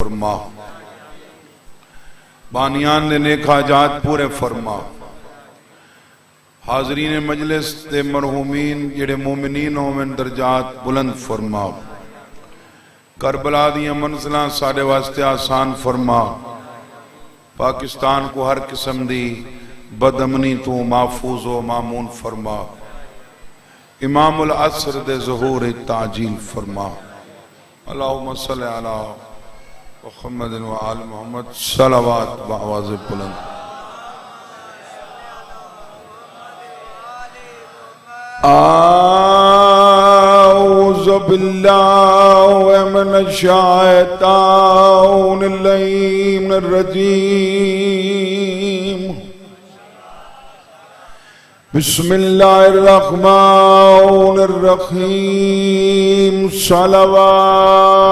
फरमा, बानियान ने नेक हाजात पूरे फरमा, हाजरीन मजलिस ते मरहूमीन जेड़े मोमिनीन होवन दरजात बुलंद फरमा, करबला दियां मंजिलां साडे वास्ते आसान फरमा, पाकिस्तान को हर किस्म दी बदअमनी तो महफूज व मामून फरमा, इमामुल असर दे ज़हूर ताजील फरमा। अल्लाहुम्मा सल्लि अला मुहम्मद व आल मुहम्मद सलावत व आवाज़ बुलंद। आऊज़ु बिल्लाहि मिनश शैतानिर रजीम। बिस्मिल्लाहिर्रहमानिर्रहीम। सलावत।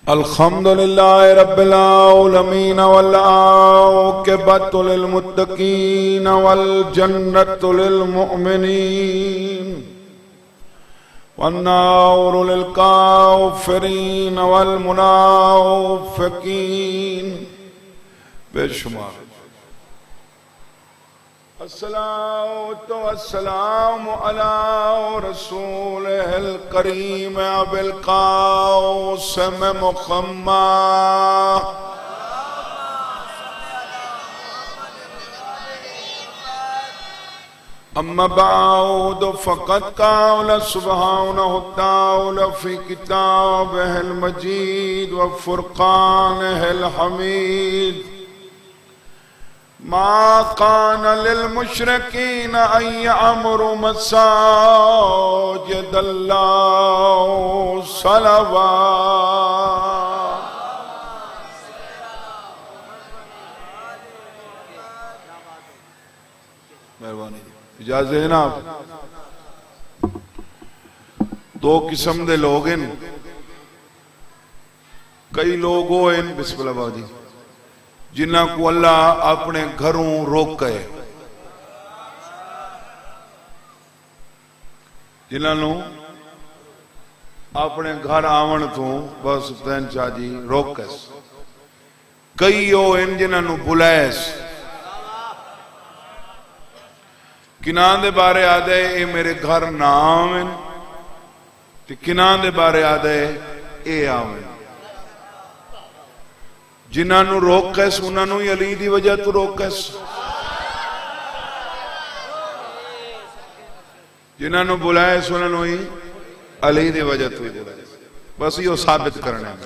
अल्हम्दुलिल्लाहि रब्बिल आलमीन वल आक़िबतु लिल मुत्तक़ीन वल जन्नतु लिल मुमिनीन वन्नारु लिल काफ़िरीन वल मुनाफ़िक़ीन। बेशुमार अस्सलातु वस्सलामु अला रसूलिहिल करीम अबिल क़ासिम मुहम्मद। अम्मा बअद फ़क़द क़ाल सुब्हानहु तआला फ़ी किताबिहिल मजीद व फ़ुरक़ानिहिल हमीद। मा कान लिल मुशरिकीन अन यअमुरु मसाजिदल्लाह सलावत। मेहरबानी इजाज़त है ना। दो किस्म दे लोग हैं। कई लोग हो बिस्मिल्लाह बाजी जिन्हां को अल्लाह अपने घरों रोके, जिन्हों अपने घर आवन तो बस तैन शाह जी रोकस। कई वो इन जिन्हों बुलायस किना दे बारे आदे ये मेरे घर ना आवन, किना दे बारे आदे ये आवन। जिन्हों रोकस उन्होंने ही अली की वजह तो रोकस, जिन्होंने बुलायस उन्होंने ही अली की वजह तो बुलायस। बस यो साबित करना है।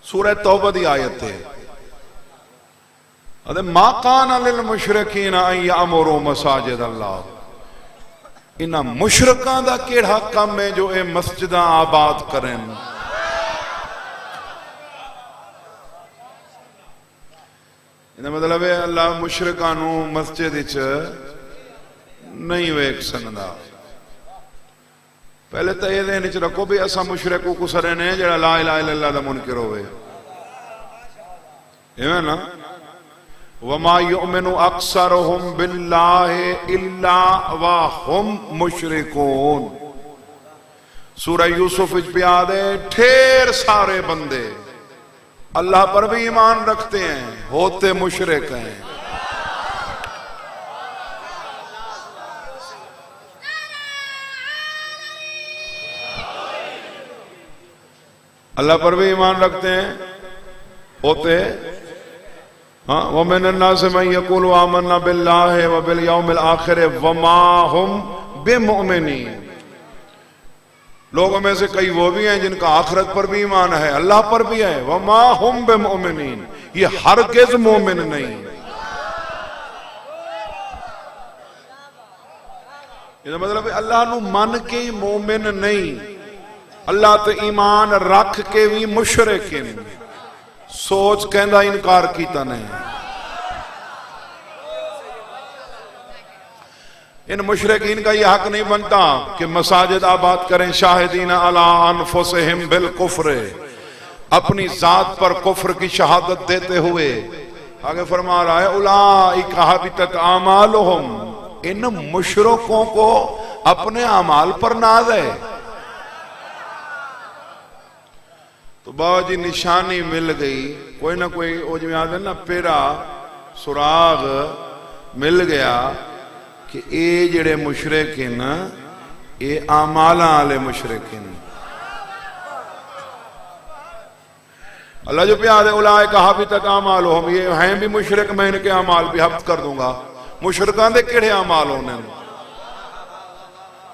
सूरह तौबा की आयत है मा कान लिल मुशरिकीन अन यअमुरु मसाजिद अल्लाह। इन्हां मुशरिकां दा केड़ा काम है जो ये मस्जिदां आबाद करें। इहदा मतलब है अल्लाह मुशरिकां नूं मस्जिद विच नहीं वेख सकदा। पहले तो ये ध्यान च रखो भी असा मुशरिक कुसरे ने जिहड़ा ला इलाहा इल्लल्लाह दा मुनकिर होवे। इवें ना वमा युमिनु अक्सरुहुम बिल्लाहि इल्ला व हुम मुशरिकून। सूरह यूसुफ विच पे आदे ढेर सारे बंदे अल्लाह पर भी ईमान रखते हैं, होते मुशरिक हैं। अल्लाह पर भी ईमान रखते हैं, होते हाँ। वमिनन नासि मन यक़ूलु आमन्ना बिल्लाहि व बिल यौमिल आखिर वमा हुम बिमुमिनीन। लोगों में से कई वो भी हैं जिनका आखिरत पर भी ईमान है, अल्लाह पर भी है। वमा हुम बिमुमिनीन, ये हरगिज़ मोमिन नहीं। इसका मतलब अल्लाह नू मन के ही मोमिन नहीं, अल्लाह ते ईमान रख के भी मुशरिक हैं। सोच कहना इनकार किया नहीं। इन मुशरिकीन का यह हक नहीं बनता कि मसाजिद आबाद करें शाहिदीन अला अनफुसिहिम बिल कुफ्र, अपनी जात पर कुफ्र की शहादत देते हुए। आगे फरमा रहा है उलाइका हबितत आमालुहुम, इन मुशरकों को अपने अमाल पर नाज है। तो बाबा जी निशानी मिल गई, कोई ना कोई वो जो याद है ना पेरा सुराग मिल गया कि ये जेड़े मुशरिक हैं ये आमाला वाले मुशरिक हैं। अल्लाह जो प्यार है उलाए कहा भी तक आमाल हो, हम ये हैं भी मुशरिक, मैं इनके अमाल भी हफ्त कर दूंगा। मुशरिकां दे किहड़े अमाल होने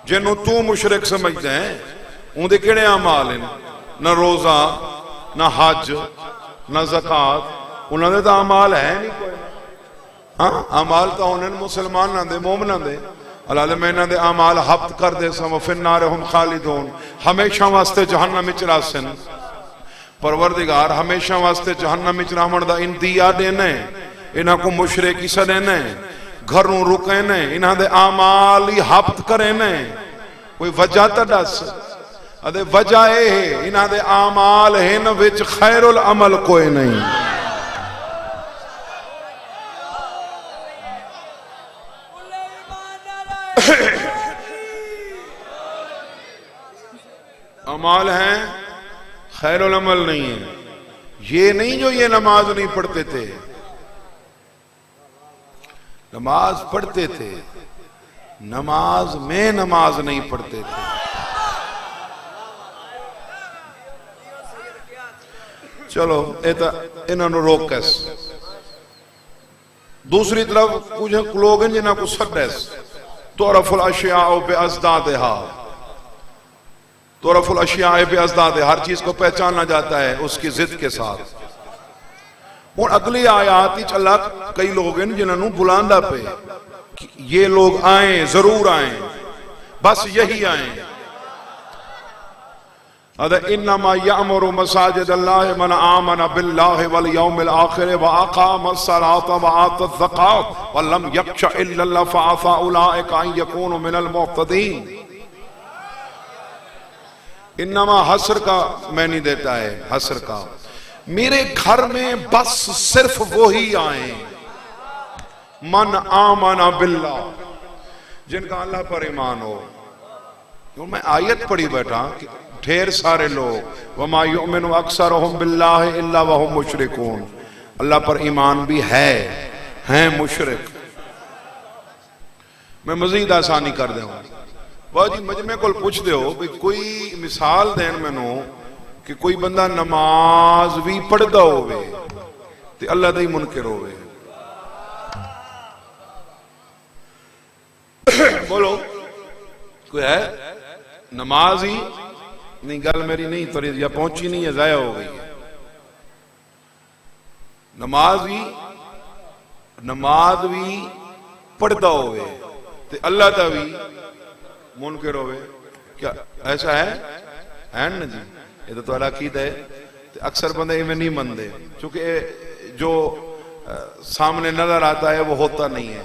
जिन्हों तू मुशरिक समझते हैं उनके किहड़े अमाल हैं? न रोजा, न हज, न ज़कात, उन्होंने तो अमाल है नहीं कोई। हाँ अमाल तो उन्होंने मुसलमाना दे मोमना दे। अल्लाह मैं इन्हों के अमाल हफ्त कर दे सम फिन्नार हम खालिदून, हमेशा वास्ते जहन्नम विच रासन। परवरदिगार हमेशा वास्ते जहन्नम विच रहण दा इंदिया देना इन्हां को मुशरिक ही सदेना घरों रुके ने, इन्हां दे अमाल ही हफ्त करे ने। कोई वजह तो दस। अदे वजह है इन्हां दे अमाल हिन विच खैरुल अमल कोई नहीं। अमाल हैं खैरुल अमल नहीं है। ये नहीं जो ये नमाज नहीं पढ़ते थे, नमाज पढ़ते थे, नमाज में नमाज नहीं पढ़ते थे। चलो ये तो इन्होंने रोक कैस। दूसरी तरफ कुछ लोग हैं जिन्होंने को सदैस तोरफुल अशिया पे अज़दादहा, तोरफुल अशिया पे अज़दाद, हर चीज को पहचाना जाता है उसकी जिद के साथ। और अगली आयात अल्लाह कई लोग हैं जिन्होंने बुलांदा पे कि ये लोग आए, जरूर आए, बस यही आए। इन्नमा यअमुरु मसाजिद अल्लाह मन आमन बिल्लाहि वल यौमिल आखिर व अक़ामस सलाता व आतज़ ज़कात व लम यख्शा इल्लल्लाह फ़असा उलाइका अन यकूनु मिनल मुहतदीन। इन्नमा हसर का मैंने देता है, हसर का। मेरे घर में बस सिर्फ वो ही आए मन आमना बिल्ला, जिनका अल्लाह पर ईमान हो। तो मैं आयत पढ़ी बैठा कि ढेर सारे लोग वमा युमिनु अक्सरुहुम बिल्लाहि इल्ला वहुम मुशरिकून, अल्लाह पर ईमान भी है मुशरिक। मैं मजीद आसानी कर दूंगा। वाह जी मजमे को पूछ दो भी कोई मिसाल देन मैनू कि कोई बंदा नमाज भी पढ़ता होवे ते अल्लाह दा ही मुनकिर होवे। बोलो कोई है? नमाज ही नहीं, गल मेरी नहीं तो या पहुंची नहीं है, जाया हो गई है। नमाज भी पढ़ता होवे ते अल्लाह दा भी मुनकिर होवे। क्या ऐसा है ना जी? ये तो तुम्हारा अकीदा है। अक्सर बंदे इवें नहीं मनते क्योंकि जो सामने नजर आता है वो होता नहीं है।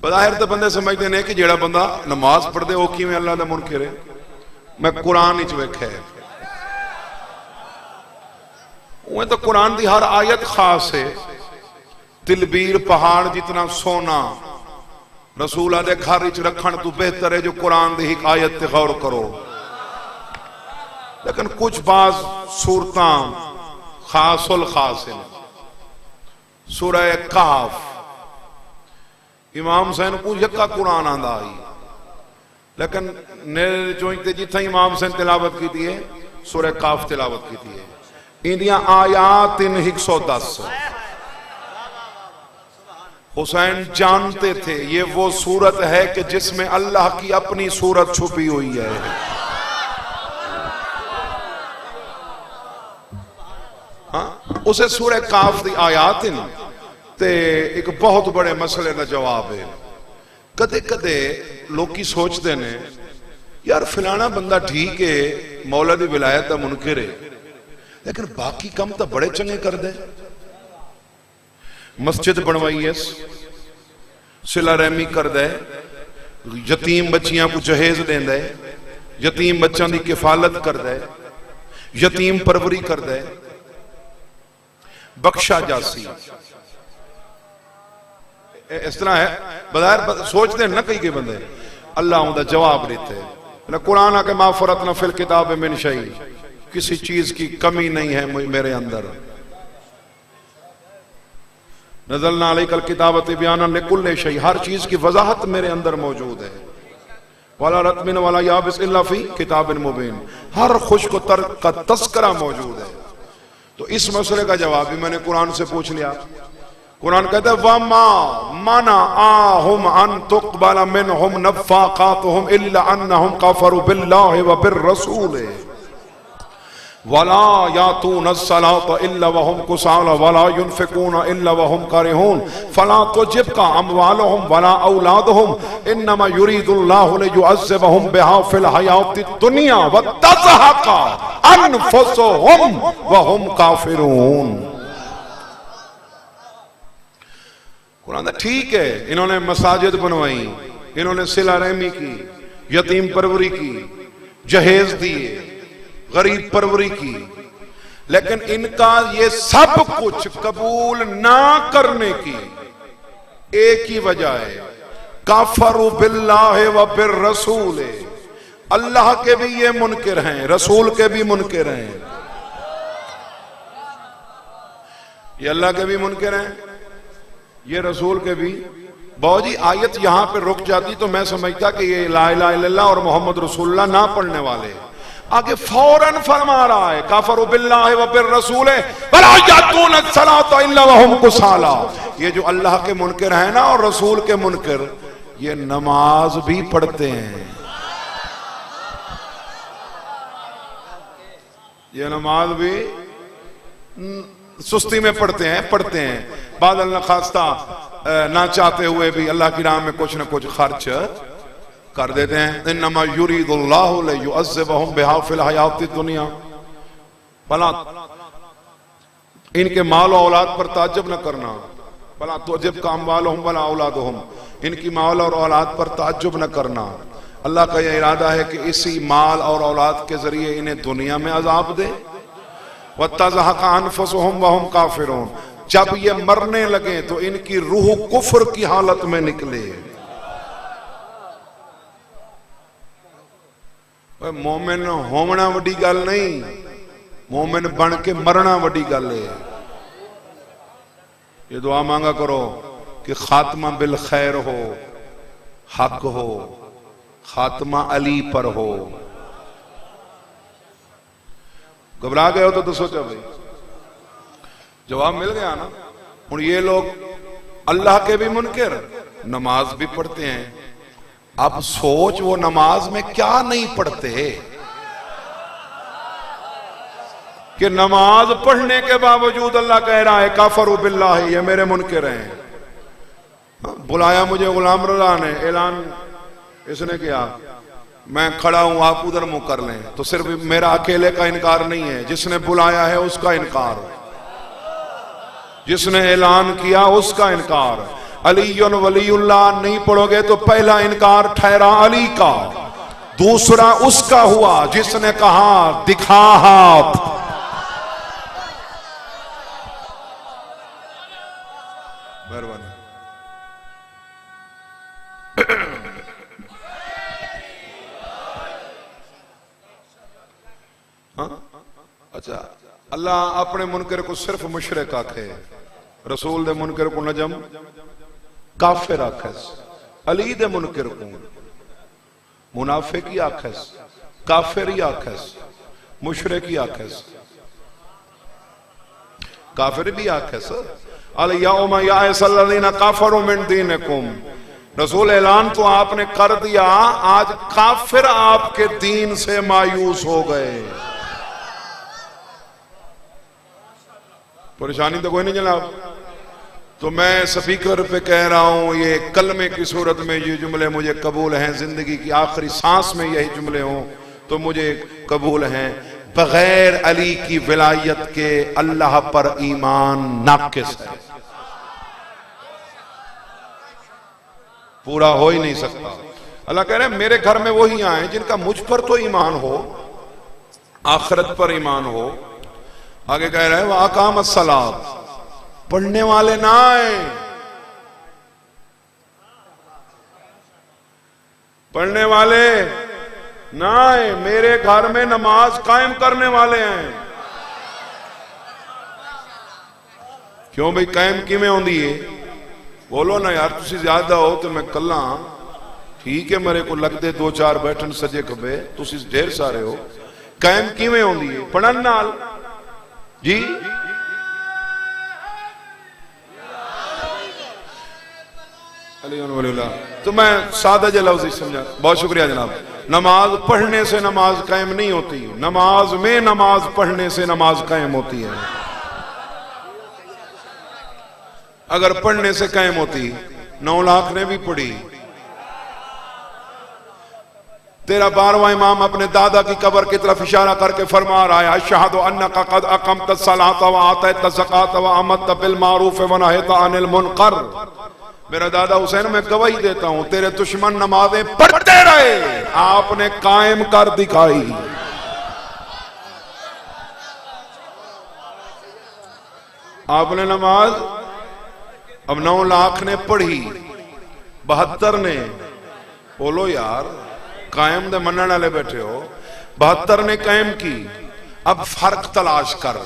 बज़ाहिर तो बंदे समझते हैं कि जेड़ा बंदा नमाज पढ़ते वो किवें अल्लाह दा मुनकिर है। मैं कुरान विच वेख्या है, उवें तो कुरान की हर आयत खास है। तिलबीर पहाड़ जितना सोना रसूला दे घर विच रखण तो बेहतर है जो कुरान की एक आयत ते गौर करो। लेकिन कुछ बाज सूरतां खासुल खास हैं। सूरह कहफ इमाम हुसैन को यक्का कुरान आंदा आई, लेकिन नेरे चोंते जिथे इमाम हुसैन तिलावत की है सूरह कहफ तिलावत की है। इंदियां आयात 110। हुसैन जानते थे ये वो सूरत है कि जिसमें अल्लाह की अपनी सूरत छुपी हुई है। हाँ उसे सूरह काफ दी आयात है ते एक बहुत बड़े मसले का जवाब है। कदे कदे लोग सोचते ने यार फिलाना बंदा ठीक है, मौला दी विलायत का मुनकिर है, लेकिन बाकी काम तो बड़े चंगे कर दे। मस्जिद बनवाई है, सिला रहमी कर दे, यतीम बच्चियां को जहेज देंदा है, यतीम बच्चों की किफालत कर दे, यतीम परवरी कर दे, बख्शा जासी। इस तरह है बजाय सोचते हैं ना कई के बंदे अल्लाह उनका जवाब देते हैं कुरान आके माफरत न फिल किताब मिन शई, किसी चीज की कमी नहीं है मेरे अंदर। नज़लना अलैकल किताबत बियानन लिकुल्लि शै, हर चीज की वजाहत मेरे अंदर मौजूद है। वाला रत्मिन वाला याबिस इल्ला फी किताबिन मुबीन, हर खुश्क तर का तस्करा मौजूद है। तो इस मसले का जवाब भी मैंने कुरान से पूछ लिया। कुरान कहता है वमा मना आहुम अन तुक़बल मिनहुम नफ़ाक़ातुहुम इल्ला अन्नहुम कफ़रू बिल्लाहि व बिर्रसूल वला यातून अस्सलात इल्ला वहुम कुसाला वला युनफ़िकून इल्ला वहुम कारिहून फला तुजिबका अमवालुहुम वला औलादुहुम इन्नमा युरीदुल्लाहु लियुअज़्ज़िबहुम बिहा फ़िल हयातिद दुनिया व तज़हक़ा अनफ़ुसुहुम व हुम काफ़िरून। कुरान ठीक है, इन्होंने मसाजिद बनवाई, इन्होंने सिला रहमी की, यतीम परवरी की, जहेज दिए, गरीब परवरी की, लेकिन इनका ये सब कुछ कबूल ना करने की एक ही वजह है, काफरू बिल्लाहि व बिर्रसूल, अल्लाह के भी ये मुनकिर हैं, रसूल के भी मुनकिर हैं। ये अल्लाह के भी मुनकिर हैं, ये रसूल के भी। बहुत जी आयत यहां पे रुक जाती तो मैं समझता कि ये ला इलाहा इल्लल्लाह और मोहम्मद रसूलुल्लाह ना पढ़ने वाले, आगे फौरन फरमा रहा है काफरू बिल्लाहि व बिर्रसूल वला यातून अस्सलात इल्ला वहुम कुसाला। ये जो अल्लाह के मुनकिर हैं ना और रसूल के मुनकिर, ये नमाज भी पढ़ते हैं, ये नमाज भी सुस्ती में पढ़ते हैं बाद अल्लाह खास्ता ना चाहते हुए भी अल्लाह की राह में कुछ न कुछ खर्च कर देते हैं। इन्नमा युरीदुल्लाहु लियुअज़्ज़िबहुम बिहा फ़िल हयातिद दुनिया, भला इनके माल और औलाद पर ताज्जुब न करना, भला तुजिबका अमवालुहुम वला औलादुहुम, इनकी माल और औलाद पर ताज्जुब न करना। अल्लाह का यह इरादा है कि इसी माल और औलाद के जरिए इन्हें दुनिया में अजाब दे। वत्तज़हक़ा अनफ़ुसुहुम व हुम काफ़िरून, जब ये मरने लगे तो इनकी रूह कुफ्र की हालत में निकले। मोमिन होना वड्डी गल नहीं, मोमिन बन के मरना वड्डी गल है। ये दुआ मांगा करो कि खात्मा बिल खैर हो, हक हो, खात्मा अली पर हो। घबरा गए हो तो सोचो भाई, जवाब मिल गया ना। और ये लोग अल्लाह के भी मुनकिर, नमाज भी पढ़ते हैं। अब सोच वो नमाज में क्या नहीं पढ़ते कि नमाज पढ़ने के बावजूद अल्लाह कह रहा है काफरू बिल्लाहि, ये मेरे मुनकिर हैं। बुलाया मुझे गुलाम रज़ा ने, ऐलान इसने किया, मैं खड़ा हूं, आप उधर मुंह कर लें। तो सिर्फ मेरा अकेले का इनकार नहीं है, जिसने बुलाया है उसका इनकार, जिसने ऐलान किया उसका इनकार। अलीयुन वलीउल्लाह नहीं पढ़ोगे तो पहला इनकार ठहरा अली का, दूसरा उसका हुआ जिसने कहा दिखा हाथ। मेहरबानी। अच्छा, अल्लाह अपने मुनकर को सिर्फ मुशरिक आखे, रसूल दे मुनकर को नजम काफिर आखस, अली दे मुनकर को मुनाफिक ही आखस, काफिर ही आखस, मुशरिक ही आखस, काफिर भी आखस। अल यौमा यअसल्लज़ीना काफरू मिन दीनिकुम, रसूल ऐलान तो आपने कर दिया, आज काफिर आपके दीन से मायूस हो गए। परेशानी तो कोई नहीं जनाब। तो मैं स्पीकर पे कह रहा हूं, ये कलमे की सूरत में ये जुमले मुझे कबूल हैं, जिंदगी की आखिरी सांस में यही जुमले हों तो मुझे कबूल हैं। बगैर अली की विलायत के अल्लाह पर ईमान नाकिस है, पूरा हो ही नहीं सकता। अल्लाह कह रहे हैं मेरे घर में वही आए जिनका मुझ पर तो ईमान हो, आखिरत पर ईमान हो। आगे कह रहे हैं वह अकाम अस्सलात, पढ़ने वाले ना आए, पढ़ने वाले ना है, मेरे घर में नमाज कायम करने वाले हैं। क्यों भाई कायम किमें होंदी है? बोलो ना यार, तुसी ज्यादा हो तो मैं कला। ठीक है, मेरे को लगते 2-4 बैठन सजे खबे, तुसी ढेर सारे हो। कायम किमें होंदी है? पढ़न नाल जी। तो मैं सादा जे लफ्ज़ समझा। बहुत शुक्रिया जनाब। नमाज पढ़ने से नमाज कायम नहीं होती, नमाज में नमाज पढ़ने से नमाज कायम होती है। अगर पढ़ने से कायम होती, 9 लाख ने भी पढ़ी। तेरा 12वां इमाम अपने दादा की कब्र की तरफ इशारा करके फरमा रहा है, अशहदु अन्नका क़द अक़मत अस्सलात व आतैत ज़कात व अमरत बिल मारूफ व नहैत अनिल मुनकर। मेरा दादा हुसैन, मैं गवाही देता हूं, तेरे दुश्मन नमाजें पढ़ते रहे, आपने कायम कर दिखाई। आपने नमाज, अब 9 लाख ने पढ़ी, 72 ने, बोलो यार, कायम दे मनने वाले बैठे हो, 72 ने कायम की। अब फर्क तलाश कर,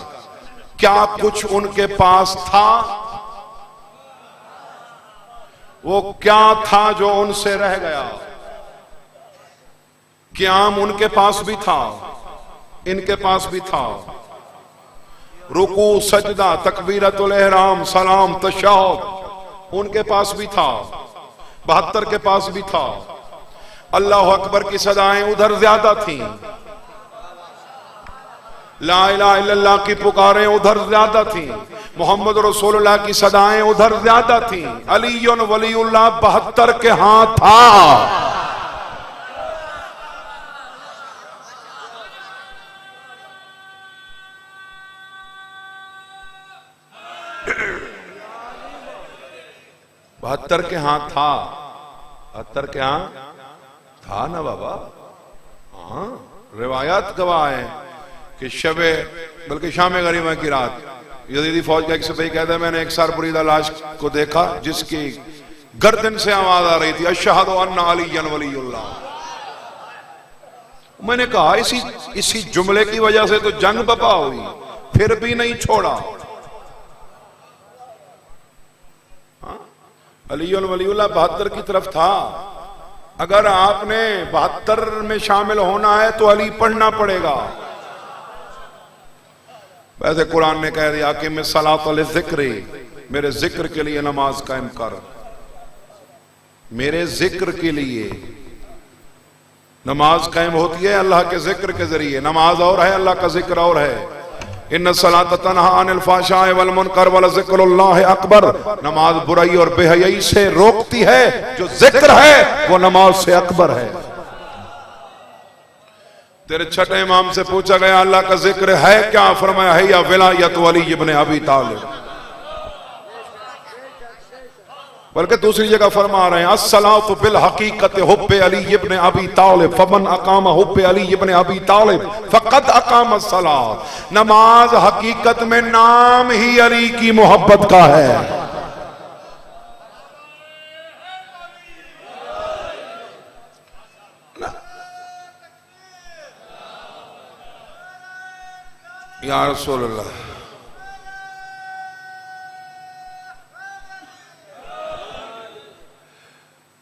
क्या कुछ उनके पास था? वो क्या था जो उनसे रह गया? क़याम उनके पास भी था, इनके पास भी था। रुकू, सजदा, तकबीरतुल एहराम, सलाम, तशहुद उनके पास भी था, 72 के पास भी था। अल्लाह अकबर की सदाएं उधर ज्यादा थी, ला इलाहा इल्लल्लाह की पुकारें उधर ज्यादा थी, मोहम्मद रसूलुल्लाह की सदाएं उधर ज्यादा थी। अलीयुन वलीउल्लाह 72 के हाथ था। बहत्तर के हाथ था, 72 के हाथ था ना बाबा। हाँ, रिवायात गवाह है कि शबे, बल्कि शाम गरीबा की रात, यजीदी फौज का एक सिपाही कहता है, मैंने एक सरबरीदा लाश को देखा जिसकी गर्दन से आवाज आ रही थी, अशहदु अन्ना अलीयन वलीउल्लाह। मैंने कहा इसी जुमले की वजह से तो जंग बपा हुई, फिर भी नहीं छोड़ा। अलीयन वलीउल्लाह 72 की तरफ था। अगर आपने 72 में शामिल होना है तो अली पढ़ना पड़ेगा। वैसे कुरान ने कह दिया कि मैं सलात अल ज़िक्र, मेरे जिक्र के लिए नमाज कायम कर। मेरे जिक्र के लिए नमाज कायम होती है अल्लाह के जिक्र के जरिए। नमाज और है, अल्लाह का जिक्र और है। इन्ना सलात तन्हा अनिल फ़ाहशाइ वल मुनकर वल ज़िक्रुल्लाहि अकबर। नमाज बुराई और बेहयाई से रोकती है, जो जिक्र है वो नमाज से अकबर है। तेरे छठे इमाम से पूछा गया अल्लाह का जिक्र है क्या? फरमाया है या विलायत अली इब्न अबी तालिब। बल्कि दूसरी जगह फरमा रहे हैं, अस्सलातु बिल हकीकत हुब्बे अली इब्न अबी तालिब फमन अकामा हुब्बे अली इब्न अबी तालिब फकद अकाम अस्सलात। नमाज हकीकत में नाम ही अली की मोहब्बत का है। या रसूलल्लाह,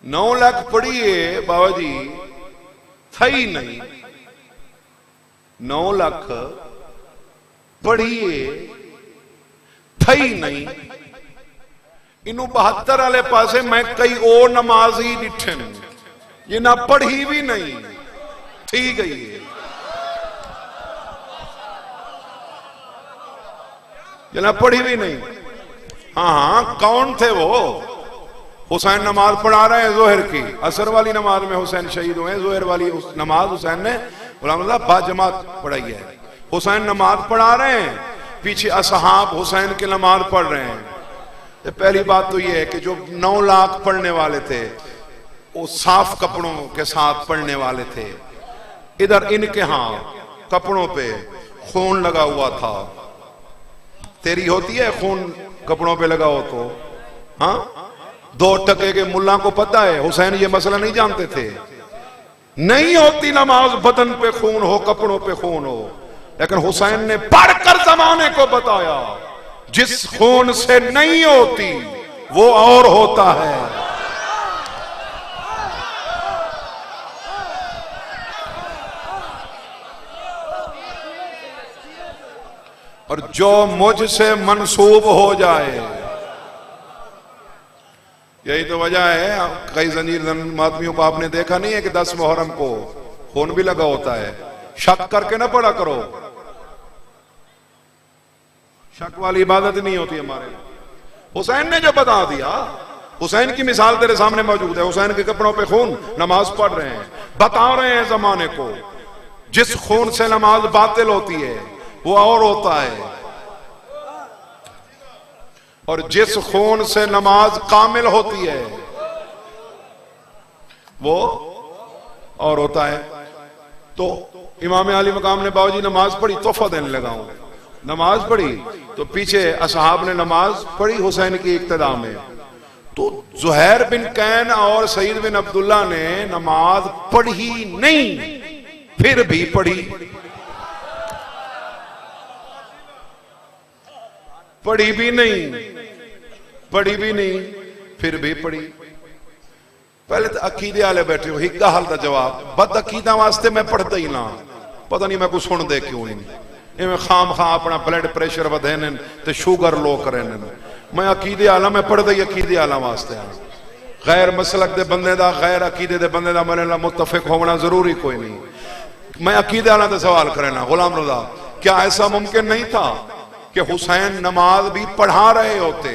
9 लाख पढ़िए बाबा जी, थई नहीं। 9 लाख पढ़िए, थई नहीं। इनू 72 वाले पासे मैं कई ओ नमाजी डिठन, ये ना पढ़ी भी नहीं, थी गई है। जना पढ़ी भी नहीं। हाँ, कौन थे वो? हुसैन नमाज पढ़ा रहे हैं जोहर की, असर वाली नमाज में हुसैन शहीद हुए, जोहर वाली नमाज हुसैन ने बाजमात पढ़ाई है। हुसैन नमाज पढ़ा रहे हैं, पीछे असहाब हुसैन की नमाज पढ़ रहे हैं। तो पहली बात तो ये है कि जो 9 लाख पढ़ने वाले थे वो साफ कपड़ों के साथ पढ़ने वाले थे। इधर इनके यहाँ कपड़ों पे खून लगा हुआ था। तेरी होती है खून कपड़ों पे लगा हो तो? हाँ, 2 टके के मुल्ला को पता है, हुसैन ये मसला नहीं जानते थे। नहीं होती नमाज बदन पे खून हो, कपड़ों पे खून हो, लेकिन हुसैन ने पढ़कर जमाने को बताया जिस खून से नहीं होती वो और होता है। और जो मुझसे मंसूब हो जाए, यही तो वजह है कई जंजीर आदमियों को आपने देखा नहीं है कि 10 मुहर्रम को खून भी लगा होता है। शक करके ना पढ़ा करो, शक वाली इबादत नहीं होती हमारे। हुसैन ने जो बता दिया, हुसैन की मिसाल तेरे सामने मौजूद है। हुसैन के कपड़ों पे खून, नमाज पढ़ रहे हैं, बता रहे हैं जमाने को जिस खून से नमाज बातिल होती है वो और होता है, और जिस खून से नमाज कामिल होती है वो और होता है। तो इमाम अली मकाम ने बाबूजी नमाज पढ़ी, तोहफा देने लगा हूं। नमाज पढ़ी तो पीछे असहाब ने नमाज पढ़ी हुसैन की इक्तदा में, तो जुहैर बिन कैन और सईद बिन अब्दुल्ला ने नमाज पढ़ी नहीं, फिर भी पढ़ी, पढ़ी भी नहीं, पढ़ी भी नहीं, फिर भी पढ़ी। पहले तो अकीदे वाले बैठे हो, हिक्का हाल का जवाब, बद अकीदा वास्ते मैं पढ़ता ही ना, पता नहीं मैं कुछ सुन दे क्यों नहीं, इवें खाम खा अपना ब्लड प्रेशर वधे ने ते शुगर लो करे ने। मैं अकीदे आला, मैं पढ़ता ही अकीदे आला वास्ते हाँ। गैर मसलक दे बंदे दा, गैर अकीदे दे बंदे दा मेरे नाल मुत्तफिक होना जरूरी कोई नहीं। मैं अकीदे आला तो सवाल करना, गुलाम रजा क्या ऐसा मुमकिन नहीं था कि हुसैन नमाज भी पढ़ा रहे होते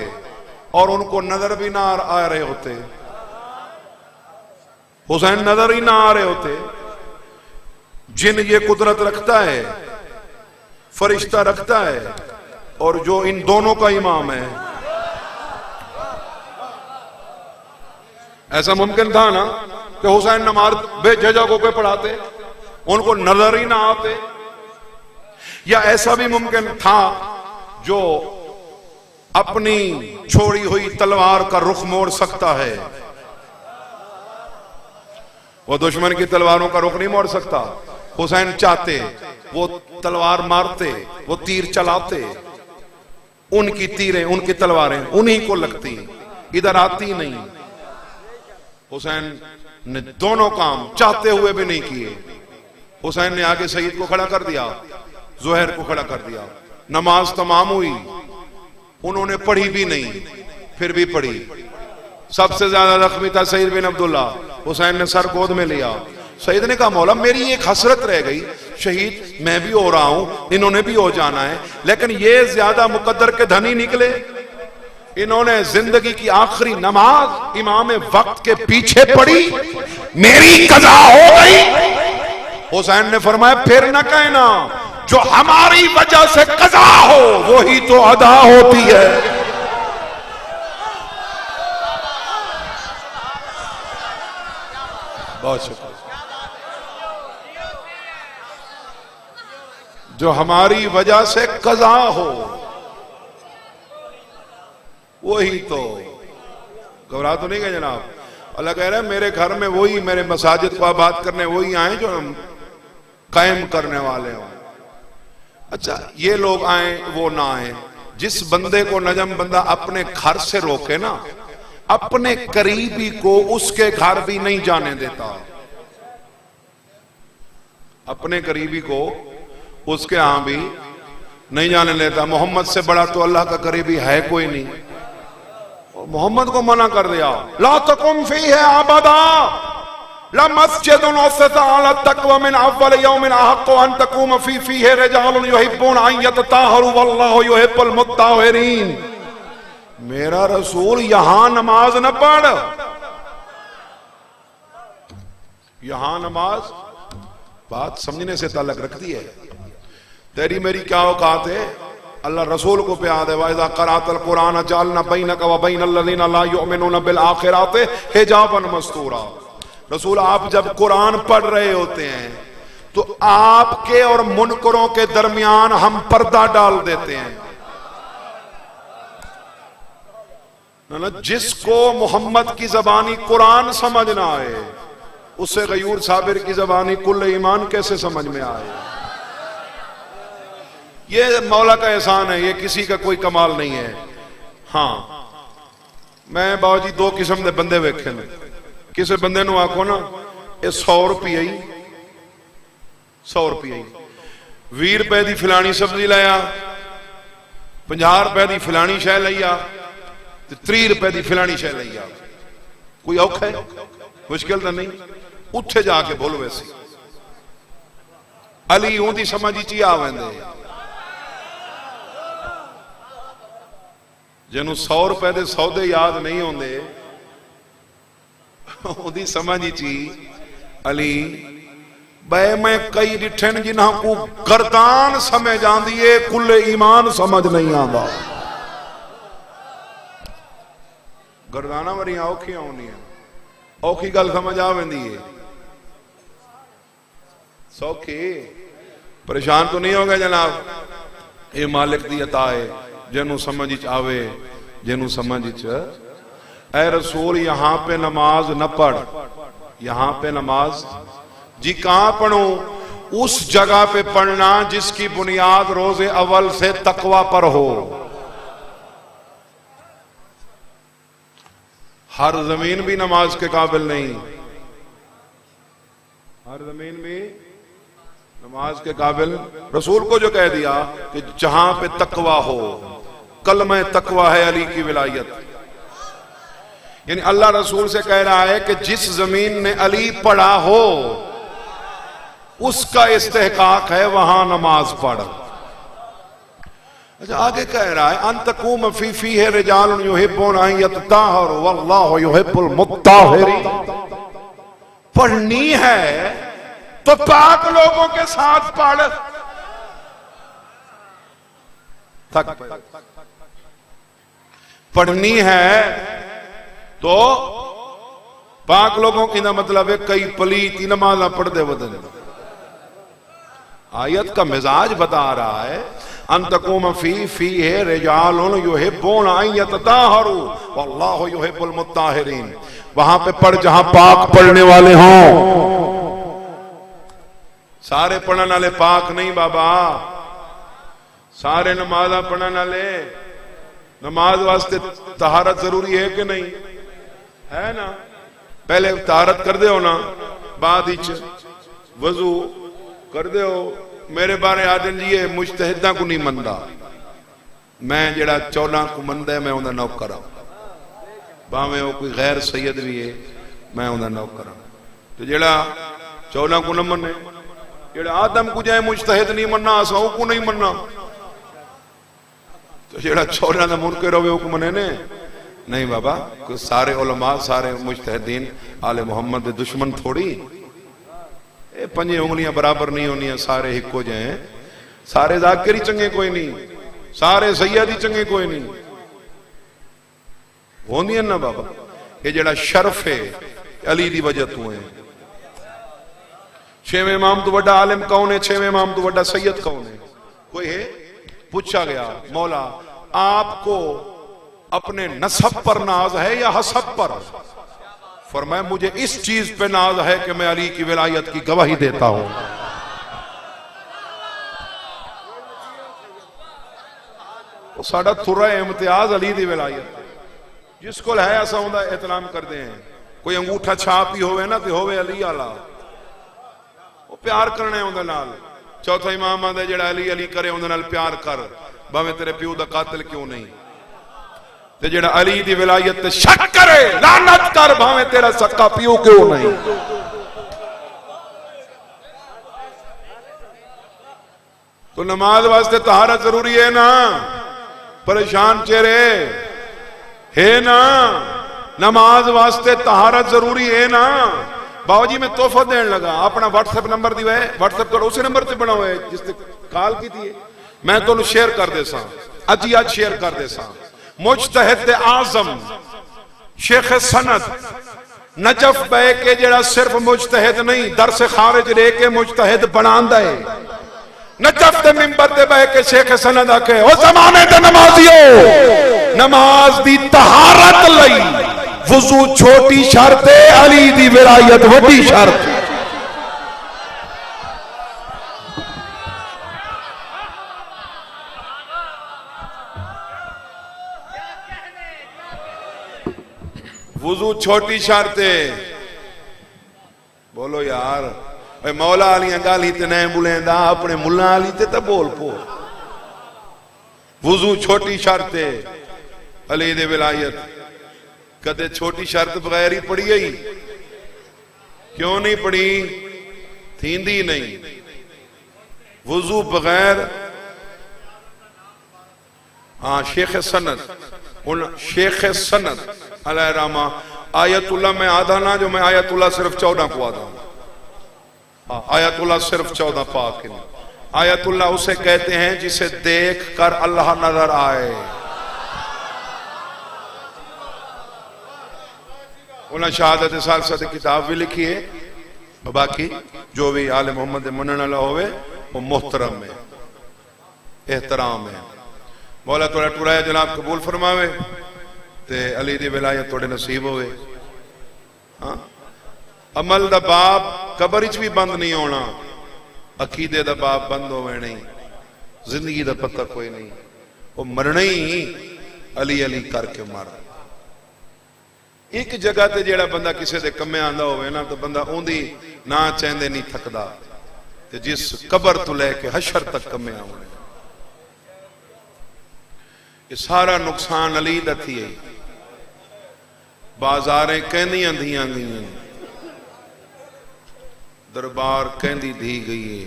और उनको नजर भी ना आ रहे होते? हुसैन नजर ही ना आ रहे होते। जिन ये कुदरत रखता है, फरिश्ता रखता है, और जो इन दोनों का इमाम है, ऐसा मुमकिन था ना कि हुसैन नमाज बेझिझक को पढ़ाते, उनको नजर ही ना आते? या ऐसा भी मुमकिन था जो अपनी छोड़ी हुई तलवार का रुख मोड़ सकता है? वो दुश्मन की तलवारों का रुख नहीं मोड़ सकता। हुसैन चाहते वो तलवार मारते, वो तीर चलाते, उनकी तीरें, उनकी तलवारें उन्हीं को लगती, इधर आती नहीं। हुसैन ने दोनों काम चाहते हुए भी नहीं किए। हुसैन ने आगे सईद को खड़ा कर दिया, जुहैर को खड़ा कर दिया, नमाज तमाम हुई, उन्होंने पढ़ी भी नहीं, फिर भी पढ़ी। सबसे ज्यादा जख्मी था सईद बिन अब्दुल्ला, हुसैन ने सर गोद में लिया। सईद ने कहा मौला मेरी एक हसरत रह गई, शहीद मैं भी हो रहा हूं, इन्होंने भी हो जाना है, लेकिन ये ज्यादा मुकद्दर के धनी निकले। इन्होंने जिंदगी की आखिरी नमाज इमाम वक्त के पीछे पढ़ी, मेरी कज़ा हो गई। हुसैन ने फरमाया फिर न कहना, जो हमारी वजह से कज़ा हो वही तो अदा होती है। बहुत शुक्रिया। जो हमारी वजह से कज़ा हो वही तो। घबरा तो नहीं गए जनाब? अल्लाह कह रहा है मेरे घर में वही, मेरे मसाजिद को आबाद करने वही आए जो कायम करने वाले हों। अच्छा ये लोग आए वो ना आए, जिस बंदे को नजम बंदा अपने घर से रोके ना, अपने करीबी को उसके घर भी नहीं जाने देता। अपने करीबी को उसके यहां भी नहीं जाने देता। मोहम्मद से बड़ा तो अल्लाह का करीबी है कोई नहीं। मोहम्मद को मना कर दिया, ला तकुम फीही अबदा ला मस्जिदुन उससा अला तक़वा मिन अव्वल यौमिन अहक़्क़ु अन तक़ूम फीही रिजालुन युहिब्बून अन यतताहरू वल्लाहु युहिब्बुल मुत्ताहिरीन। मेरा रसूल यहां नमाज न पढ़, यहां नमाज बात समझने से ताल्लुक रखती है। तेरी मेरी क्या औकात है? अल्लाह रसूल को प्यार दे, वाइज़ा क़राअतल कुरान जअलना बैनका व बैनल लज़ीना ला युमिनूना बिल आखिरति हिजाबन मस्तूरा। रसूल आप जब कुरान पढ़ रहे होते हैं तो आपके और मुनकरों के दरमियान हम पर्दा डाल देते हैं ना। जिसको मोहम्मद की जबानी कुरान समझ ना आए उससे गयूर साबिर की ज़बानी कुल ईमान कैसे समझ में आए? ये मौला का एहसान है, ये किसी का कोई कमाल नहीं है। हाँ, मैं बाबा जी दो किस्म के बंदे वेखे ने। किसी बंदे नूं आखो ना ये 100 रुपये ही, 100 रुपये ही, 20 रुपए की फलानी सब्जी लाया, 50 रुपए की फलानी शह लई आ, 30 रुपए की फलानी शह लई आ। कोई औखा है? मुश्किल तो नहीं। उत्थे जाके बोल वैसी अली उनकी समझ च आ वेंदे। जिन्हों 100 रुपए के सौदे याद नहीं आते, उहदी समझ ची अली बे मैं कई डिठे जिन्हों को गर्दान समझ आती है, कुल्ले ईमान समझ नहीं आता। गर्दाना वरिया औखियां होंदियां, औखी गल समझ आ वेंदी है। सौखी परेशान तो नहीं हो गए जनाब? ये मालिक दी अता है, जिन्हों समझ आवे, जिन्हों समझ ऐ रसूल यहाँ पे नमाज न पढ़, यहाँ पे नमाज जी कहां पढ़ू? उस जगह पे पढ़ना जिसकी बुनियाद रोजे अव्वल से तकवा पर हो। हर जमीन भी नमाज के काबिल नहीं, हर जमीन भी नमाज के काबिल। रसूल को जो कह दिया कि जहां पे तकवा हो, कलमा तकवा है अली की विलायत, यानी अल्लाह रसूल से कह रहा है कि जिस जमीन ने अली पढ़ा हो उसका इस्तेहकाक है वहां नमाज पढ़। अच्छा, आगे कह रहा है अंतकुम फी है रिजाल युहिब्बुना यतताहरु वल्लाहु युहिब्बुल मुत्ताहिरीन। पढ़नी है तो पाक लोगों के साथ पढ़। तक पढ़नी है तो पाक लोगों की ना मतलब है कई पलीत नमाज ना पढ़ दे वदन। आयत का मिजाज बता रहा है अंतकुम फी है रिजालुन युहिब्बुना यतताहरु वल्लाहु युहिब्बुल मुत्ताहिरीन। वहां पे पढ़ जहां पाक पढ़ने वाले हों। सारे पढ़ने वाले पाक नहीं बाबा, सारे नमाजा पढ़ने वाले। नमाज वास्ते तहारत जरूरी है कि नहीं है ना? पहले तहारत कर दे हो ना, बाद वजू कर दे हो। मेरे बारे आदन जी ये मुजतहिदा को नहीं मनता, मैं जड़ा 14 को मनदा है मैं उनका नौकर हाँ, भावें वो कोई गैर सैयद भी है मैं उनका नौकर हाँ। तो जड़ा 14 को न मने, जड़ा आदम को जाए मुजतहिद नहीं मनना, असां को नहीं मनना, तो जड़ा 14 का मुनकर होवे वो को मने ने नहीं बाबा। कोई सारे उलमा सारे मुजतहिदीन आले मोहम्मद के दुश्मन थोड़ी, ये 5 उंगलियां बराबर नहीं होनी, सारे हिको जाए। सारे जाकिर ही चंगे कोई नहीं, सारे सैयद ही चंगे कोई नहीं होंदियां ना बाबा। ये जड़ा शर्फ है अली दी वजह तू है। 6वें इमाम तो बड़ा आलिम कौन है? 6वें इमाम तो बड़ा सैयद कौन है? कोई है? पूछा गया मौला आपको अपने नसब पर नाज है या हसब पर? फरमाया मुझे इस चीज पे नाज है कि मैं अली की विलायत की गवाही देता हूं। तो साडा थुरा इम्तियाज अली दी विलायत, जिसको है ऐसा उनका एहतराम करते हैं। कोई अंगूठा छाप ही होवे ना तो होवे अली आला, वो प्यार करना है उनके नाल। चौथा इमाम आंदा जेड़ा अली अली करे उनके नाल प्यार कर, भावें तेरे प्यो दा कातिल क्यों नहीं। ते जेड़ा अली दी विलायत ते शक करे लानत कर, भावें तेरा सक्का प्यो क्यों नहीं। तो नमाज वास्ते तहारत जरूरी है ना? परेशान चेहरे है ना? नमाज वास्ते तहारत जरूरी है ना? बाबू जी मैं तोहफा देने लगा, अपना व्हाट्सएप नंबर दिया है, व्हाट्सएप तो उसी नंबर से बना हुआ है जिससे कॉल की थी, मैं तो शेयर कर दे सा, अज ही आज शेयर कर दे सा। मुजतहिद आजम शेख सनद नजफ बह के जड़ा सिर्फ मुजतहिद नहीं दर से खारिज रह के मुजतहिद बनांदा है। नजफ दे मिंबर ते बह के शेख सनद आके ओ जमाने दे नमाजियो, नमाज दी तहारत लई वुजू छोटी शर्त है, अली दी विलायत वड्डी शर्त। वुजू छोटी शर्त है। बोलो यार, मौला आलियां गाली ते नहीं बुलेंदा, अपने मुल्ला आली ते तो बोल पो। वुजू छोटी शर्त है, अली दे विलायत। कदे छोटी शर्त बगैर ही पढ़ी आई? क्यों नहीं पढ़ी? थींदी नहीं। वुजू बगैर, हाँ शेख सनद, शेख सनद अलैहि रहमा, आयतुल्लाह में आधा ना, जो मैं आयतुल्लाह सिर्फ 14 को आधा हूं। आयतुल्लाह सिर्फ 14 पाक के। आयतुल्लाह उसे कहते हैं जिसे देख कर अल्लाह नजर आए। उन्हें शहादत सालसा की किताब भी लिखी है। बाकी जो भी आले मोहम्मद मनने वाला होवे वो मोहतरम है, एहतराम है। मौला थोड़ा टुराया जनाब कबूल फरमावे ते अली दी विलायत थोड़े नसीब होवे। हाँ, अमल दा बाब कबर च भी बंद नहीं होना, अकीदे दा बाब बंद होवे नहीं, जिंदगी दा पता कोई नहीं। वो मरना ही अली अली करके मर। एक जगह ते जेड़ा बंदा किसी दे कम्मे आंदा होवे ना, तो बंदा ओंदी ना चाहते नहीं थकदा। ते जिस कबर तो लैके हशर तक कम्मे आने, ये सारा नुकसान अली दा थी। बाजारें कहंदियां धियां गई, दरबार कहंदी धी गई है,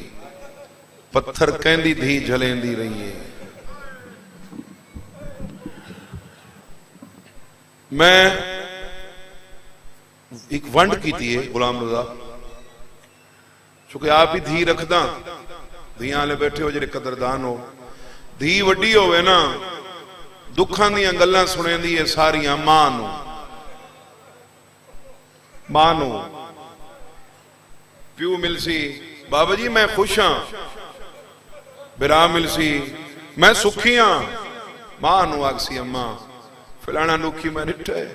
पत्थर कहंदी धी झलेंदी रही है। मैं एक वंड की थी गुलाम रजा, चूंकि आप ही धी रखदा, धियां वाले बैठे हो जेडे कदरदान हो। धी वड्डी होवे ना, दुखां दियां गल्लां सुनेंदी है सारियां मां नूं। मां नूं प्यू मिलसी, बाबा जी मैं खुश हाँ। बिरा मिलसी, मैं सुखी हाँ। मां नूं आखसी अम्मा फलाना दुखी मैं निठा है।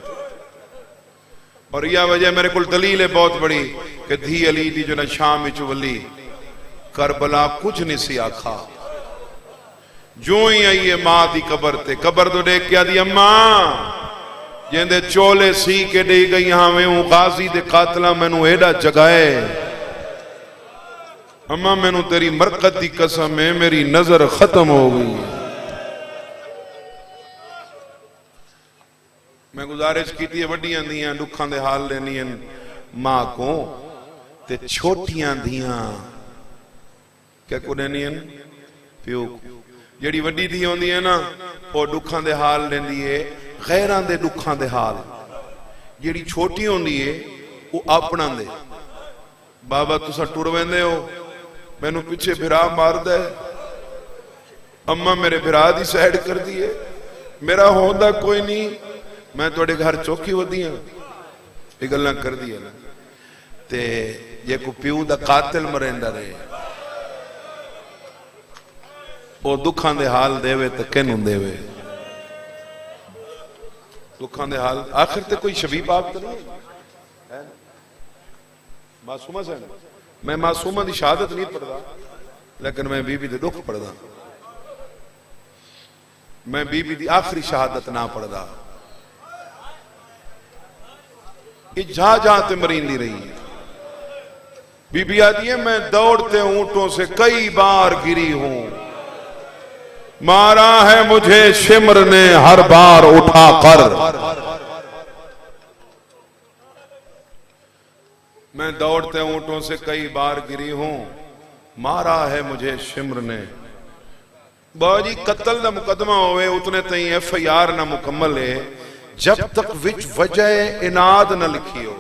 और यह वजह मेरे को दलील है बहुत बड़ी कि धी अली दी जो ना शाम विच वली करबला कुछ नहीं सी आखा। जो ही आई है मां दी कबर ते, कबर तो देख के आदि अम्मा जिंदे चोले सी के दे गई हाँ मैं गाजी दे कातला मैनू एडा जगाए। अम्मा मैनू तेरी मरकत दी कसम है मेरी नजर खत्म हो गई। मैं गुजारिश की थी वड्डियां दियां दुखां दे हाल लेनी मां को, ते छोटियां दियां क्या को लेनी प्यो। जेड़ी वड्डी धी होंदी है ना, वो दुखां दे हाल लेंदी है, गैरां दे दुखां दे हाल। जेड़ी छोटी होंदी है वो अपना दे। बाबा तुसा टुर वेंदे हो, मैनू पिछे फिरा मारदा है, अम्मा मेरे फिरा दी साइड कर दी है, मेरा होंदा कोई नहीं, मैं तुहाडे घर चौकी वधी हाँ। ये गल्लां कर दी है ना। ते जे को प्यू दा कातिल मरेंदा रहे, वो दुखां दे हाल देवे तो किनू देवे? दुखां दे हाल आखिर ते कोई शबीब आप तो नहीं है। मासूमा से मैं मासूमा दी शहादत नहीं पढ़दा, लेकिन मैं बीबी दे दुख पढ़दा। मैं बीबी दी आखिरी शहादत ना पढ़दा। जा जा ते मरींदी रही। बीबी आती है मैं दौड़ते ऊंटों से कई बार गिरी हूं, मारा है मुझे शिमर ने हर बार उठा कर। मैं दौड़ते ऊंटों से कई बार गिरी हूं, मारा है मुझे शिमर ने। बाजी कत्ल का मुकदमा होवे उतने तई FIR ना मुकम्मल है जब तक विच वजह इनाद न लिखी हो।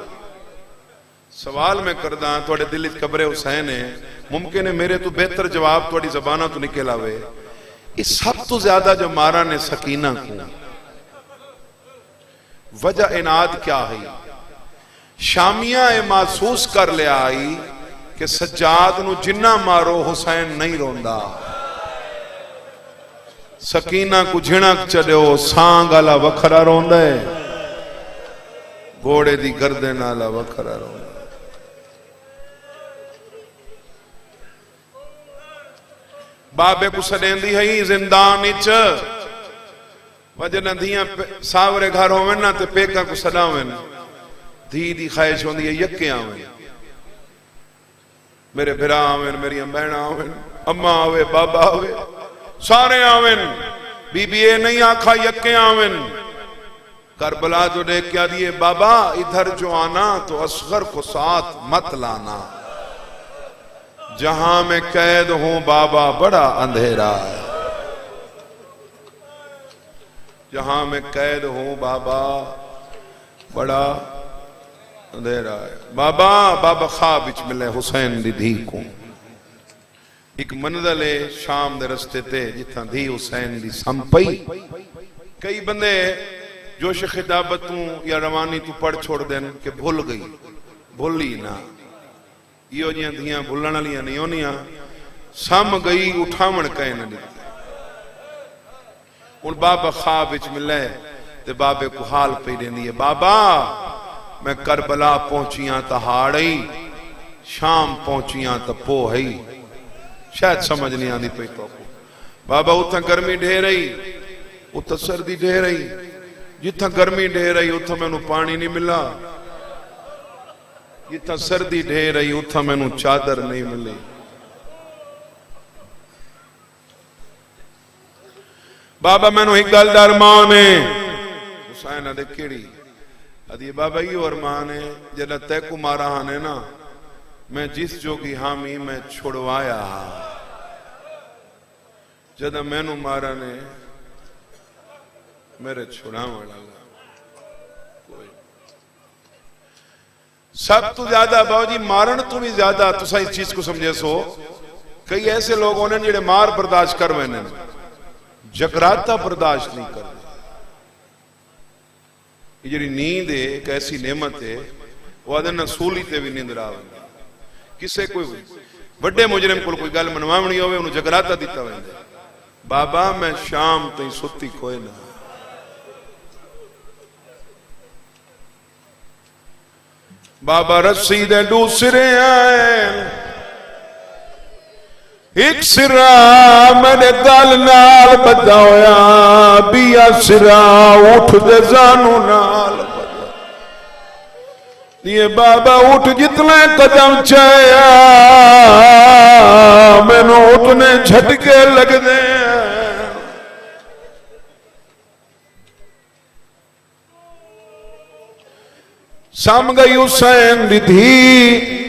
सवाल मैं करदा थोड़े दिल च कब्रे हुसैन है, मुमकिन है मेरे तो बेहतर जवाब थोड़ी जबाना तो निकल आवे। इस सब तो ज्यादा जो मारा ने सकीना को, वजह इनाद क्या है? शामिया महसूस कर लिया आई कि सज्जाद नू जिन्ना मारो हुसैन नहीं रोंदा। सकीना को झिणक चढ़ो सांग आला वखरा रोंदा है। घोड़े दी गर्दन नाला वखरा रोंदा। बाबे को सडेंदी है जिंदान वजन धियां सावरे घर होवे ना ते पेका को सडावन धी दी ख्वाहिश होंदी है यके आवन, मेरे भिरा आवन, मेरी बहना आवन, अम्मा आवे, बाबा आवे, सारे आवन। बीबी ये नहीं आखा यके आवन। करबला जो देख क्या दिए, बाबा इधर जो आना तो असगर को साथ मत लाना, जहां मैं कैद हूं बाबा बड़ा अंधेरा है, जहां मैं कैद हूं बाबा बड़ा अंधेरा है। बाबा बाबा ख्वाब विच मिले हुसैन दी धी को। एक मंजिल है शाम दे रस्ते ते जिथा धी हुसैन दी संपई। कई बंदे जोश खिताबत तू या रवानी तू पढ़ छोड़ देन कि भूल गई, भूली ना। यो जियां धियां भुलण वालियां नहीं होनियां, सम गई उठावण कहे न दी। हुण बाबा ख्वाब विच मिले ते बाबे को हाल पई देंदी है, बाबा मैं करबला पहुंचियां तो हाड़ ही, शाम पहुंचियां तो पोह ही। शायद समझ नहीं आती पई तो बाबा उथा गर्मी ढेर रही, उथा सर्दी ढेर रही। जिथा गर्मी ढेर रही उथा मैनू पानी नहीं मिला, जिथा सर्दी ढेर रही उथा मैनू चादर नहीं मिली। बाबा मैनू एक गल दा अरमान है। हुसैन आदे केड़ी? आदि बाबा ये अरमान है जदा तय को मारा हाने ना, मैं जिस जोगी हामी मैं छुड़वाया हा, जदा मैनू मारा ने मेरे छुड़ावण लगा। सब तो ज्यादा बाबूजी मारण तो भी ज्यादा तुसा इस चीज को समझे सो, कई ऐसे लोग होने जिहड़े मार बर्दाश्त कर वैने, जगराता बर्दाश्त नहीं करते। जी नींद है एक ऐसी नेमत है, वो आदे ना सूली ते भी नींद आ। किसे कोई बड़े मुजरिम को कोई गल मनवावनी होवे उन्हें जगराता दिता वैंदा, बाबा मैं शाम तई सुती कोई ना। बाबा रस्सी दे दूसरे आए, एक सिरा मेरे गल नाल बधा होया, बिया सिरा उठ दे जानू नाल बधा। ये बाबा उठ जितने कदम चाया मैनू उठने झटके लगदे। सम गई हुसैन दी धी,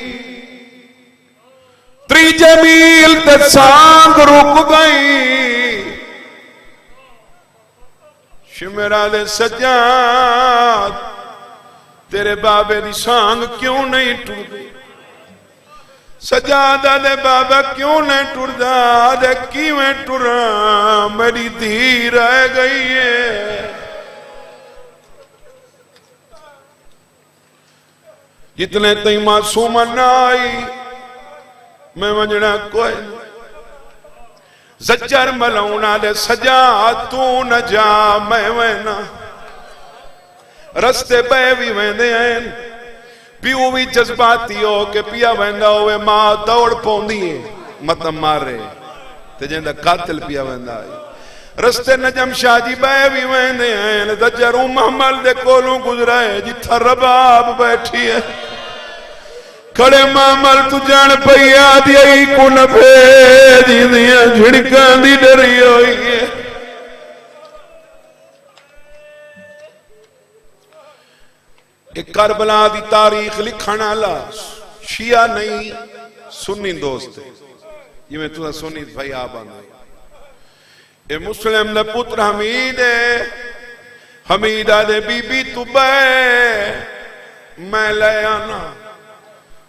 त्रीजे मील ते सांग रुक गई। शिमरा दे सज्जाद तेरे बाबे दी सांग क्यों नहीं टुरदी? सज्जादा दे बाबा क्यों नहीं टुरदा? दे किवें टुरा, मेरी धी रह गई है। जितने तई मासूम ना आई मैं वजना कोई। जज्जर मलौना दे सजा तू न जा मैं वैना, रस्ते पे भी वेंदे हैं, प्यू भी जज्बाती हो के पिया वेंदा होवे, मां दौड़ पौंदी है मत मारे ते जिंदा कातिल पिया वेंदा है। रस्ते नजम शाह जी बह भी वेंदे हैं, जज्जर महमल दे कोलों गुजरा है जिथा रबाब बैठी है। खड़े मामल तू जान पई आदि को न भेजिया झिड़कां दी डरी होई है। एक करबला दी तारीख लिखण वाला शिया नहीं सुन्नी दोस्त है, जिवें तुसा सुन्नी भाई आप आंदे। ए मुस्लिम दा पुत्र हमीद है, हमीदा दे बीबी तू बह मैं ले आना।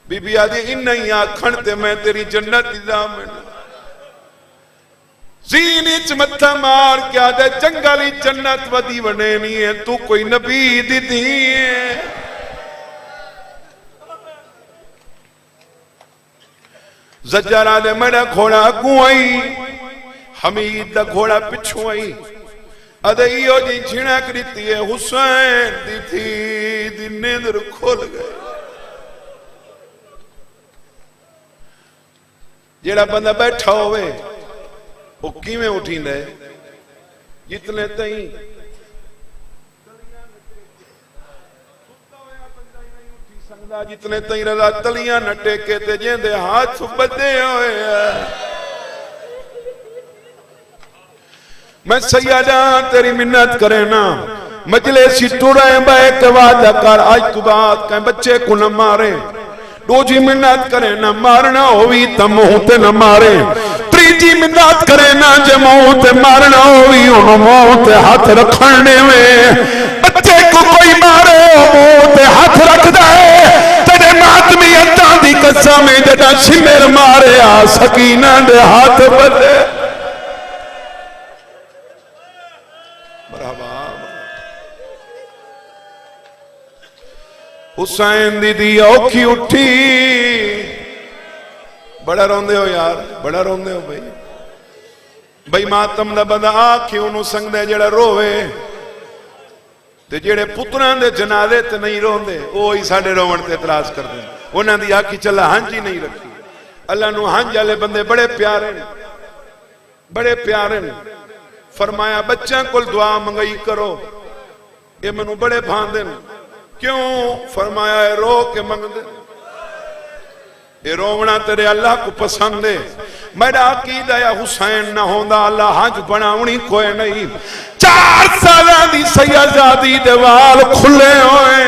बीबी आदि इन ही आखण ते मैं तेरी जन्नत दामन। जीन च मत्था मार के आदे जंगली जन्नत वदी बने नहीं है, तू कोई नबी दी धी है। जज्जर आदे मेरा घोड़ा अगू आई, हमीद दा घोड़ा पिछू आई। अदे इहो जी झिणक रीती है हुसैन दी थी दी दी नींद खुल गई। जेड़ा बंदा बैठा होवे वो किवें उठींदा है? जितने तई जितने तई रजा तलियां न टेके ते जेंदे हाथ बदे होए। मैं सैयदा तेरी मिन्नत करे ना मजले सी टुरे बे के वादा कर आज तू बात कह बच्चे को न मारे। दूजी मिन्नत करे ना मारना होवी त मुंह ते न मारे। तीजी मिन्नत करे ना जे मुंह ते मारना होवी उन मुंह ते हाथ रखने में। बच्चे को कोई मारे मुंह ते हाथ रख दे तेरे मातमी अत्ता दी कसम जदा सिमर मारे आ सकीना दे हाथ बदे। हुसैन दीदी औखी उठी। बड़ा रोंदे हो यार, बड़ा रोंदे हो भाई। भाई मातम दा बंदा आखी उन्होंने संगदा जेड़ा रोवे ते जेड़े पुत्रां दे जनाजे ते नहीं रोंदे वो ही साडे रोवण ते इतराज करदे। उन्हां दी आखी चला हंज ही नहीं रखी। अल्लाह नूं हंज वाले बंदे बड़े प्यारे ने, बड़े प्यारे ने। फरमाया बच्चों को दुआ मंगई करो, ये मैनू बड़े भांदे ने। क्यों? फरमाया रो के मंगदे, ये रोवना तेरे अल्लाह को पसंद है। मेरा अकीदा या हुसैन ना होंदा अल्लाह हज बनावनी कोई नहीं। 4 साल दी सैयदजादी दे वाल खुले होए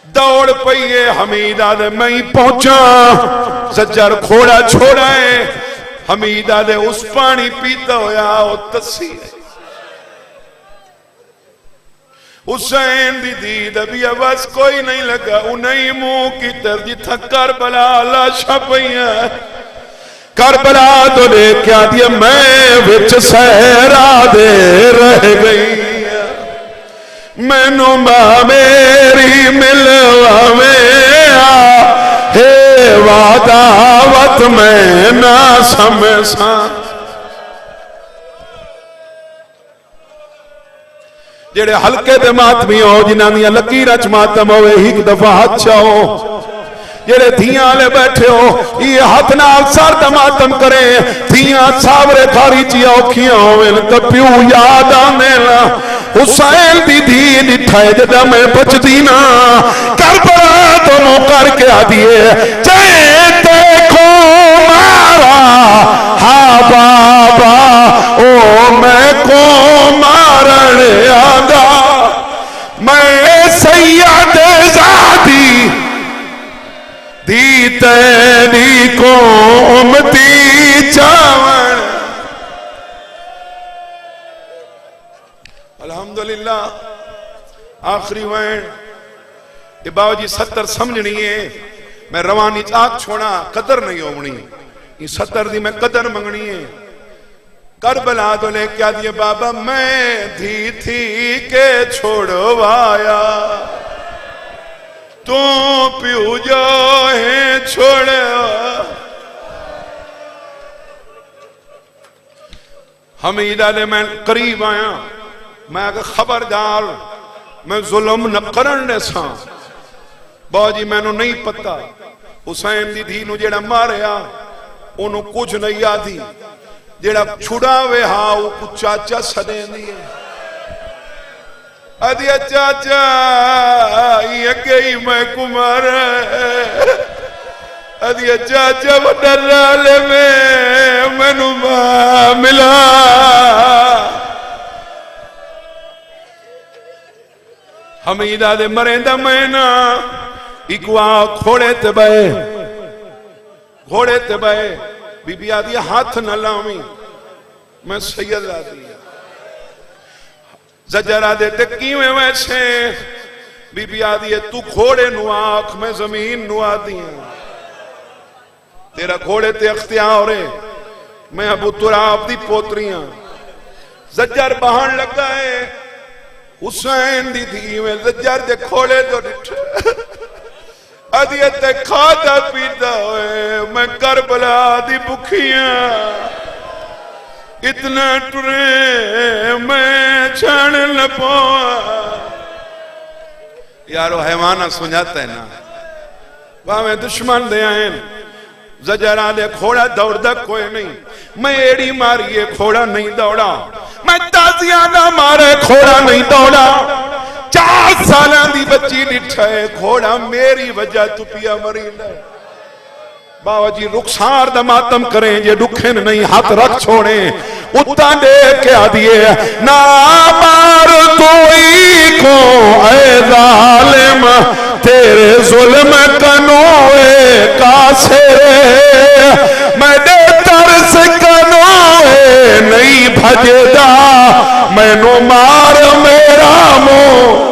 दौड़ पईए हमीदा दे मैं ही पहुंचा। सज्जर खोड़ा छोड़ा है हमीदा दे उस पानी पीता होया वो तस्सी हुसैन दी दीद भी बस कोई नहीं लगा। उन्हीं मुंह की तरह जिथा करबला लाशा पईया करबला तो लेके आ दिया मैं विच सहरा दे रह गई। मैनू मेरी मिलवावे हे वादावत मैं ना समझा। जेड़े हल्के दे मातमी हो जिन्हां दी लकीर च मातम होवे एक दफा हाथ चाओ। जेड़े धियां वाले बैठे हो ये हाथ नाल सर दा मातम करे। धियां सावरे थारी च औखियां होवे तो प्यू याद आने ना। हुसैन दी धी डिठा जदा मैं बचदी ना करबला दोनों करके आ दिए चाहे देखो मारा हा बाबा ओ मैं को मारण आगा। मैं सैयद ज़ादी दी तेरी को उमती चावण। अल्हम्दुलिल्लाह आखिरी वैन ये बाबा जी 70 समझनी है। मैं रवानी आख छोड़ा कदर नहीं होनी। ये 70 दी मैं कदर मंगनी है। करबला तो लेके आ दिए बाबा मैं धी थी के छोड़वाया तू प्यू जो है छोड़। हमीदा ने मैं करीब आया मैं खबरदार मैं जुल्म न करन दे सा। बाजी मैनू नहीं पता हुसैन दी धी नू जेड़ा मारिया ओनू कुछ नहीं आदी। जेड़ा छुड़ावे हा वो कुछ चाचा सदेंदी है। अदिया चाचा ये गई मैं कुमार अदिया चाचा बदले में मैनू मिला। हमीदा दे मरेंदा मैना एक घोड़े ते बहे घोड़े ते बहे। बीबी आदि हाथ न लावी मैं सैयद आदि जजरा दे ते किवें वैसे। बीबी आदि तू घोड़े नु आख मैं जमीन नु आदी तेरा घोड़े ते अख्तियार है। मैं अबू तुराब दी पोतरियां जज्जर बहान लगा है। हुसैन दी थी में जज्जर दे घोड़े तो अदियत खाता पीता हुए मैं करबला दी भुखियां इतना टुरे मैं छण न पावा। यारो हैवाना सुझाता है ना भावे दुश्मन दे आए जजरा दे घोड़ा दौड़दा कोई नहीं मैं एड़ी मारिए घोड़ा नहीं दौड़ा मैं ताजिया ना मारे घोड़ा नहीं दौड़ा 4 साल दी बच्ची डिठा है घोड़ा मेरी वजह तू पिया मरी बाबा जी रुखसार दा मातम करें जे दुखे नहीं हाथ रख छोड़े उतना दे के आ दिए ना मार कोई को ऐ जालिम तेरे जुल्म कनोए कासे मैं दे तरस कनोए नहीं भजदा मैनू मार मेरा मुंह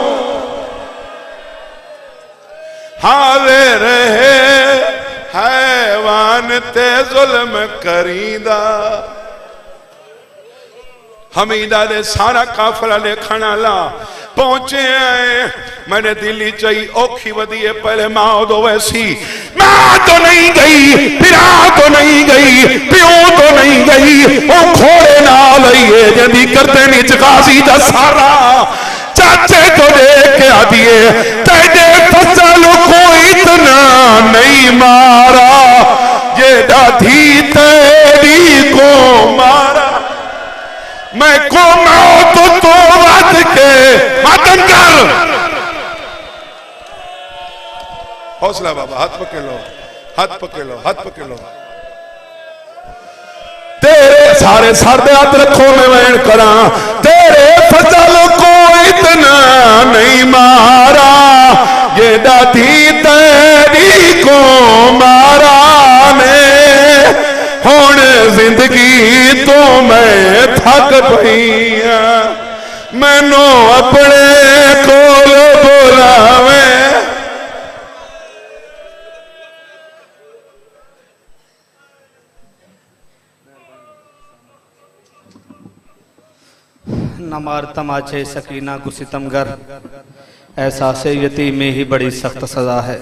हावे रहे हैवान ते जुल्म करीदा हमीदा दे सारा काफला लेखन आला पहुंचे आए मैंने दिल्ली चाहिए औखी वधी है पहले माँ तो वैसी माँ तो नहीं गई पिरा तो नहीं गई प्यो तो नहीं गई वो घोड़े ना लइए जल्दी करते नीच गाजी दा सारा चाचे को देख के आ दिए तेरे फसल को इतना नहीं मारा ये दादी तेरी को मारा मैं को मौत तो वध के मातम कर हौसला बाबा हाथ पकड़ लो हाथ पकड़ लो हाथ पकड़ लो तेरे सारे सर दे हाथ रखो मैं वैन करा तेरे फसल को इतना नहीं मारा ये दादी तेरी को मारा ने हुण जिंदगी तो मैं थक पई मैनू अपने कोल बुलावे न मार तमाचे सकीना को सितमगर एहसास यतीम में ही बड़ी सख्त सजा है।